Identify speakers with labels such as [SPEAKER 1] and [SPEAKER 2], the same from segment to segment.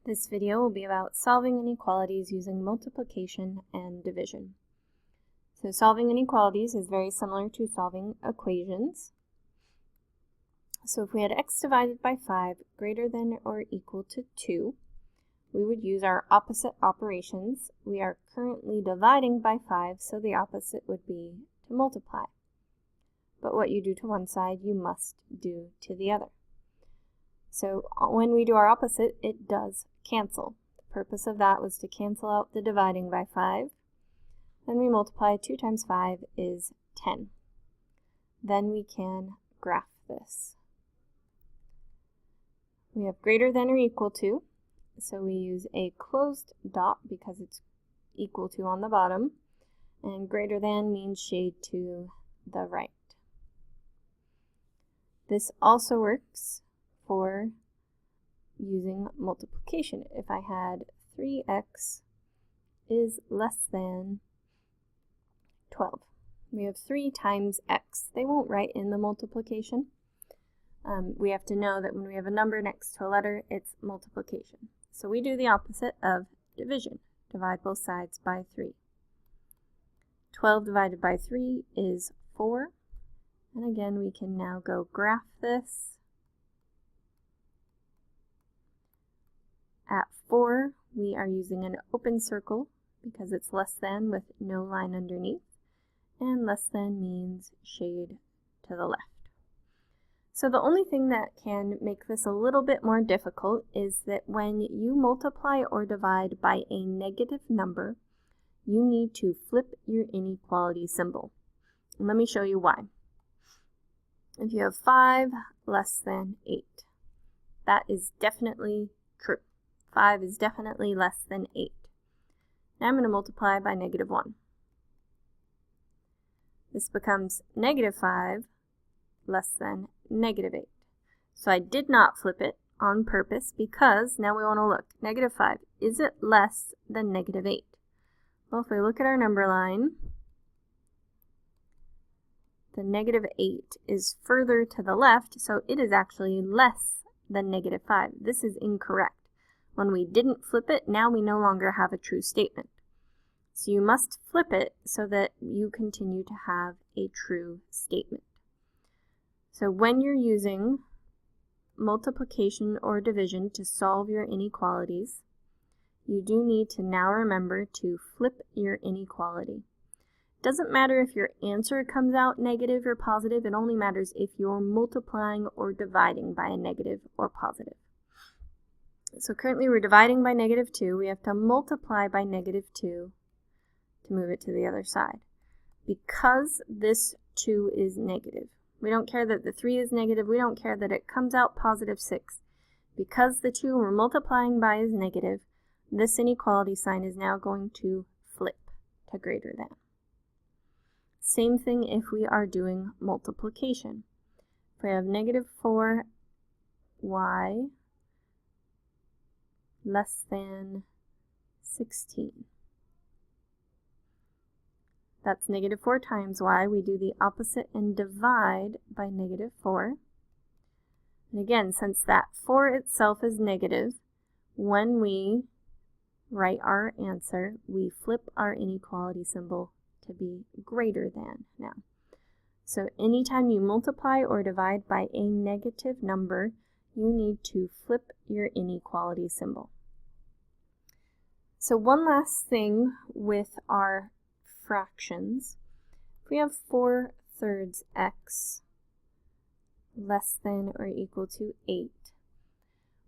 [SPEAKER 1] This video will be about solving inequalities using multiplication and division. So solving inequalities is very similar to solving equations. So if we had x divided by 5 greater than or equal to 2, we would use our opposite operations. We are currently dividing by 5, so the opposite would be to multiply. But what you do to one side, you must do to the other. So when we do our opposite, it does cancel. The purpose of that was to cancel out the dividing by 5. Then we multiply 2 times 5 is 10. Then we can graph this. We have greater than or equal to, so we use a closed dot because it's equal to on the bottom, and greater than means shade to the right. This also works for using multiplication. If I had 3x is less than 12. We have 3 times x. They won't write in the multiplication. We have to know that when we have a number next to a letter, it's multiplication. So we do the opposite of division. Divide both sides by 3. 12 divided by 3 is 4. And again, we can now go graph this. At 4, we are using an open circle because it's less than with no line underneath, and less than means shade to the left. So the only thing that can make this a little bit more difficult is that when you multiply or divide by a negative number, you need to flip your inequality symbol. And let me show you why. If you have 5 less than 8, that is definitely true. 5 is definitely less than 8. Now I'm going to multiply by negative 1. This becomes negative 5 less than negative 8. So I did not flip it on purpose because now we want to look. Negative 5, is it less than negative 8? Well, if we look at our number line, the negative 8 is further to the left, so it is actually less than negative 5. This is incorrect. When we didn't flip it, now we no longer have a true statement. So you must flip it so that you continue to have a true statement. So when you're using multiplication or division to solve your inequalities, you do need to now remember to flip your inequality. It doesn't matter if your answer comes out negative or positive, it only matters if you're multiplying or dividing by a negative or positive. So currently we're dividing by negative 2. We have to multiply by negative 2 to move it to the other side. Because this 2 is negative, we don't care that the 3 is negative, we don't care that it comes out positive 6. Because the 2 we're multiplying by is negative, this inequality sign is now going to flip to greater than. Same thing if we are doing multiplication. If we have negative 4y less than 16. That's negative 4 times y. We do the opposite and divide by negative 4. And again, since that 4 itself is negative, when we write our answer, we flip our inequality symbol to be greater than now. So anytime you multiply or divide by a negative number, you need to flip your inequality symbol. So one last thing with our fractions. If we have 4/3 x less than or equal to 8,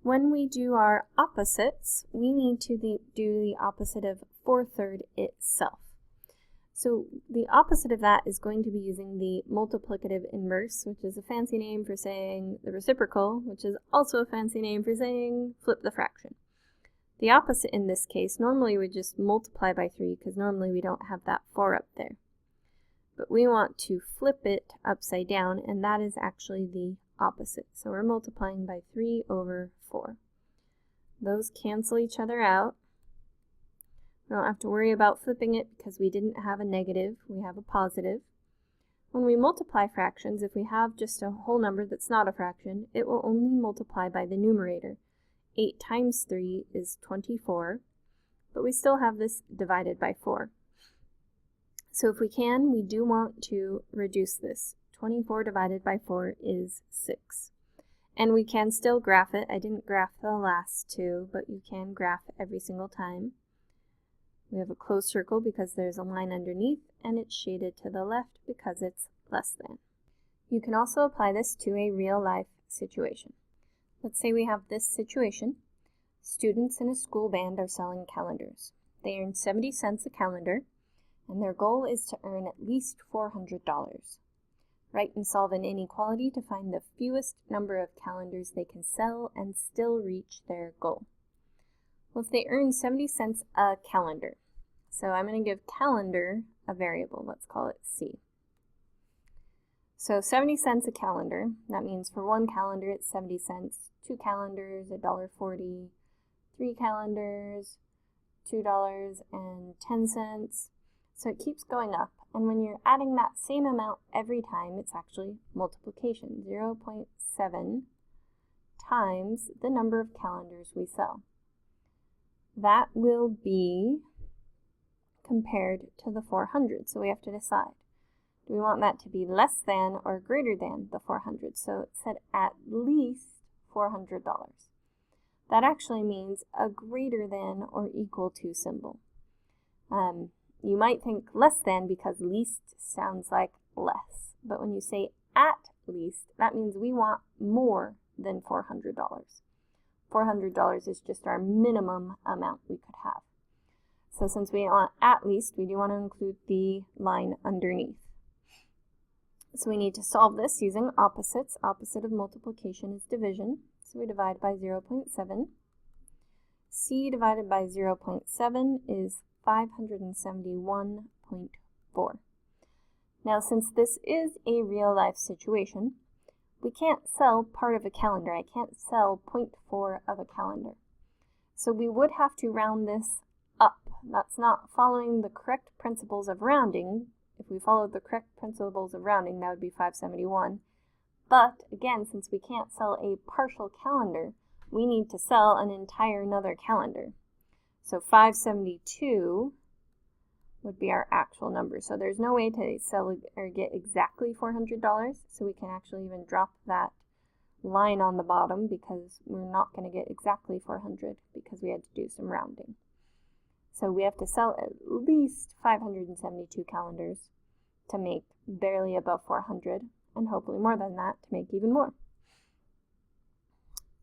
[SPEAKER 1] when we do our opposites, we need to do the opposite of 4/3 itself. So the opposite of that is going to be using the multiplicative inverse, which is a fancy name for saying the reciprocal, which is also a fancy name for saying flip the fraction. The opposite in this case, normally we just multiply by 3 because normally we don't have that 4 up there. But we want to flip it upside down, and that is actually the opposite. So we're multiplying by 3/4. Those cancel each other out. We don't have to worry about flipping it because we didn't have a negative, we have a positive. When we multiply fractions, if we have just a whole number that's not a fraction, it will only multiply by the numerator. 8 times 3 is 24, but we still have this divided by 4. So if we can, we do want to reduce this. 24 divided by 4 is 6. And we can still graph it. I didn't graph the last two, but you can graph every single time. We have a closed circle because there's a line underneath, and it's shaded to the left because it's less than. You can also apply this to a real-life situation. Let's say we have this situation. Students in a school band are selling calendars. They earn 70 cents a calendar, and their goal is to earn at least $400. Write and solve an inequality to find the fewest number of calendars they can sell and still reach their goal. Well, if they earn 70 cents a calendar, so I'm going to give calendar a variable. Let's call it C. So 70 cents a calendar, that means for one calendar it's 70 cents, 2 calendars, $1.40, 3 calendars, $2.10. So it keeps going up, and when you're adding that same amount every time, it's actually multiplication, 0.7 times the number of calendars we sell. That will be compared to the 400, so we have to decide. Do we want that to be less than or greater than the 400? So it said at least $400. That actually means a greater than or equal to symbol. You might think less than because least sounds like less, but when you say at least, that means we want more than $400. $400 is just our minimum amount we could have. So since we want at least, we do want to include the line underneath. So we need to solve this using opposites. Opposite of multiplication is division. So we divide by 0.7. C divided by 0.7 is 571.4. Now, since this is a real-life situation, we can't sell part of a calendar. I can't sell 0.4 of a calendar. So we would have to round this up. That's not following the correct principles of rounding. If we followed the correct principles of rounding, that would be 571. But, again, since we can't sell a partial calendar, we need to sell an entire another calendar. So 572 would be our actual number. So there's no way to sell or get exactly $400, so we can actually even drop that line on the bottom because we're not going to get exactly 400 because we had to do some rounding. So we have to sell at least 572 calendars to make barely above 400, and hopefully more than that to make even more.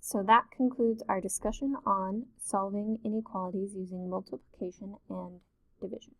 [SPEAKER 1] So that concludes our discussion on solving inequalities using multiplication and division.